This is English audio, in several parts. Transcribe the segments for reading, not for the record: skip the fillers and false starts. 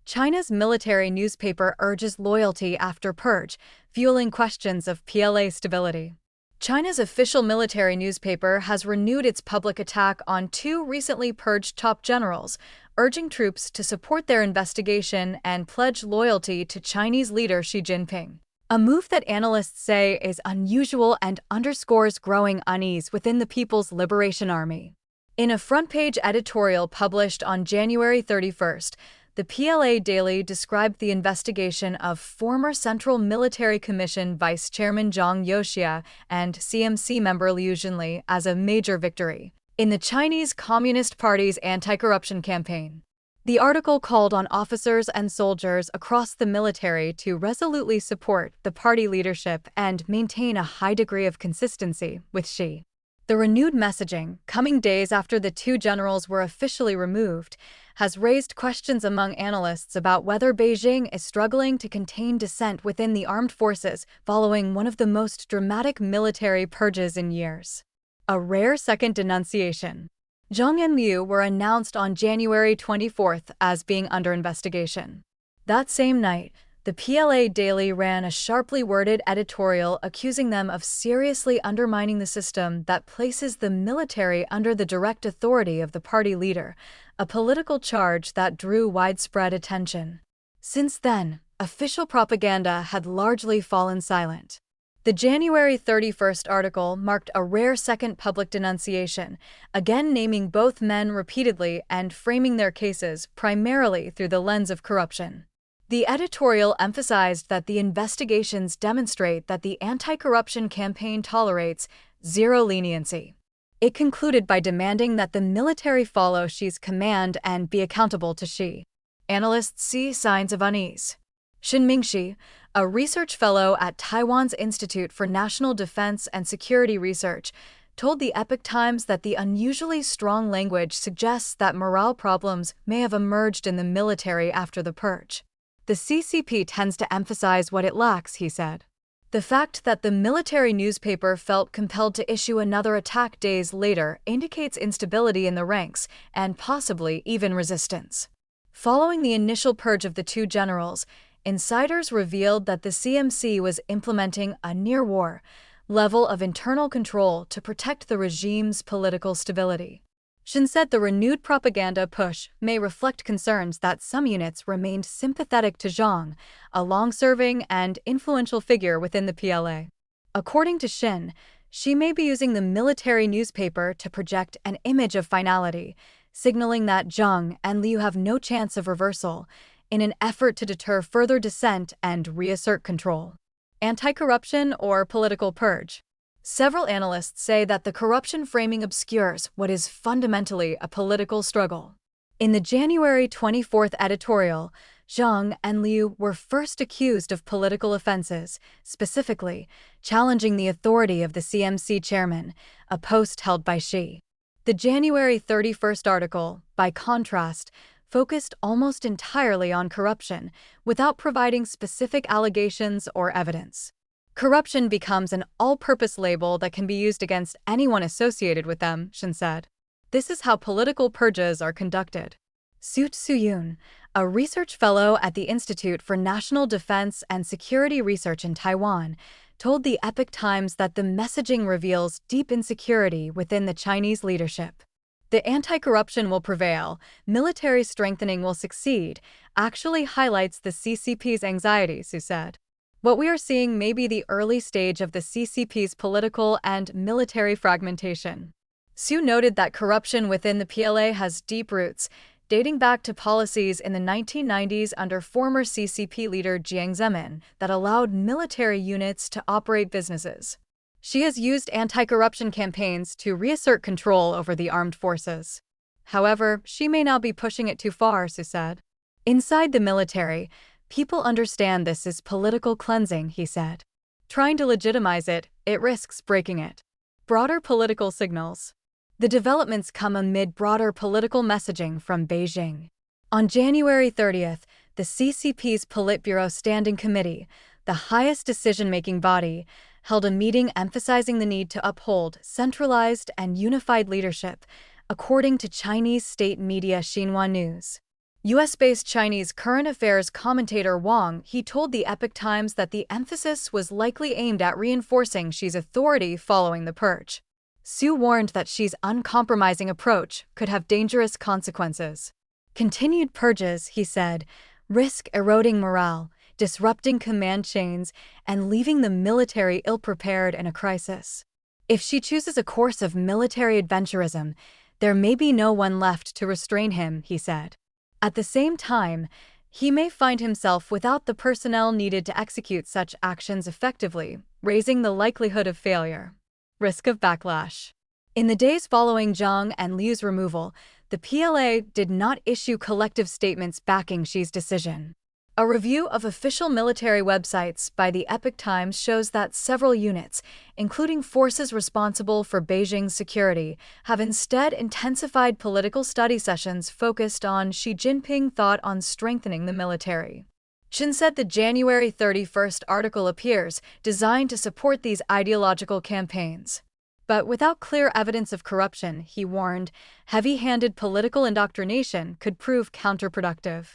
China's military newspaper urges loyalty after Purge, fueling questions of PLA stability. China's official military newspaper has renewed its public attack on two recently purged top generals, urging troops to support their investigation and pledge loyalty to Chinese leader Xi Jinping. A move that analysts say is unusual and underscores growing unease within the People's Liberation Army. In a front-page editorial published on January 31st, the PLA Daily described the investigation of former Central Military Commission Vice Chairman Zhang Youxia and CMC member Liu Xinli as a major victory in the Chinese Communist Party's anti-corruption campaign. The article called on officers and soldiers across the military to resolutely support the party leadership and maintain a high degree of consistency with Xi. The renewed messaging, coming days after the two generals were officially removed, has raised questions among analysts about whether Beijing is struggling to contain dissent within the armed forces following one of the most dramatic military purges in years. A rare second denunciation. Zhang and Liu were announced on January 24th as being under investigation. That same night, the PLA Daily ran a sharply worded editorial accusing them of seriously undermining the system that places the military under the direct authority of the party leader, a political charge that drew widespread attention. Since then, official propaganda had largely fallen silent. The January 31st article marked a rare second public denunciation, again naming both men repeatedly and framing their cases primarily through the lens of corruption. The editorial emphasized that the investigations demonstrate that the anti-corruption campaign tolerates zero leniency. It concluded by demanding that the military follow Xi's command and be accountable to Xi. Analysts see signs of unease. Xin Mingxi, a research fellow at Taiwan's Institute for National Defense and Security Research, told the Epoch Times that the unusually strong language suggests that morale problems may have emerged in the military after the purge. The CCP tends to emphasize what it lacks, he said. The fact that the military newspaper felt compelled to issue another attack days later indicates instability in the ranks and possibly even resistance. Following the initial purge of the two generals, insiders revealed that the CMC was implementing a near-war level of internal control to protect the regime's political stability. Xin said the renewed propaganda push may reflect concerns that some units remained sympathetic to Zhang, a long-serving and influential figure within the PLA. According to Xin, she may be using the military newspaper to project an image of finality, signaling that Zhang and Liu have no chance of reversal, in an effort to deter further dissent and reassert control. Anti-corruption or political purge? Several analysts say that the corruption framing obscures what is fundamentally a political struggle. In the January 24th editorial, Zhang and Liu were first accused of political offenses, specifically challenging the authority of the CMC chairman, a post held by Xi. The January 31st article, by contrast, focused almost entirely on corruption, without providing specific allegations or evidence. Corruption becomes an all-purpose label that can be used against anyone associated with them, Xin said. This is how political purges are conducted. Su Tsuyun, a research fellow at the Institute for National Defense and Security Research in Taiwan, told the Epoch Times that the messaging reveals deep insecurity within the Chinese leadership. The anti-corruption will prevail, military strengthening will succeed, actually highlights the CCP's anxieties, Su said. What we are seeing may be the early stage of the CCP's political and military fragmentation. Su noted that corruption within the PLA has deep roots, dating back to policies in the 1990s under former CCP leader Jiang Zemin that allowed military units to operate businesses. She has used anti-corruption campaigns to reassert control over the armed forces. However, she may now be pushing it too far, Su said. Inside the military, people understand this is political cleansing, he said. Trying to legitimize it, it risks breaking it. Broader political signals. The developments come amid broader political messaging from Beijing. On January 30th, the CCP's Politburo Standing Committee, the highest decision-making body, held a meeting emphasizing the need to uphold centralized and unified leadership, according to Chinese state media Xinhua News. US-based Chinese current affairs commentator Wang, he told the Epoch Times that the emphasis was likely aimed at reinforcing Xi's authority following the purge. Su warned that Xi's uncompromising approach could have dangerous consequences. Continued purges, he said, risk eroding morale, disrupting command chains, and leaving the military ill-prepared in a crisis. If Xi chooses a course of military adventurism, there may be no one left to restrain him, he said. At the same time, he may find himself without the personnel needed to execute such actions effectively, raising the likelihood of failure. Risk of backlash. In the days following Zhang and Liu's removal, the PLA did not issue collective statements backing Xi's decision. A review of official military websites by the Epoch Times shows that several units, including forces responsible for Beijing's security, have instead intensified political study sessions focused on Xi Jinping's thought on strengthening the military. Shin said the January 31st article appears designed to support these ideological campaigns. But without clear evidence of corruption, he warned, heavy-handed political indoctrination could prove counterproductive.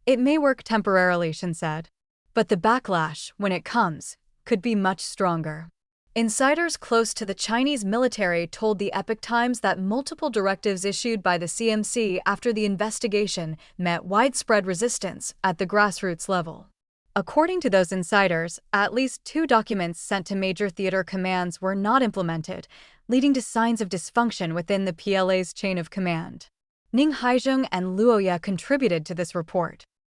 It may work temporarily, Shin said, but the backlash, when it comes, could be much stronger. Insiders close to the Chinese military told the Epoch Times that multiple directives issued by the CMC after the investigation met widespread resistance at the grassroots level. According to those insiders, at least 2 documents sent to major theater commands were not implemented, leading to signs of dysfunction within the PLA's chain of command. Ning Haizhong and Luoya contributed to this report.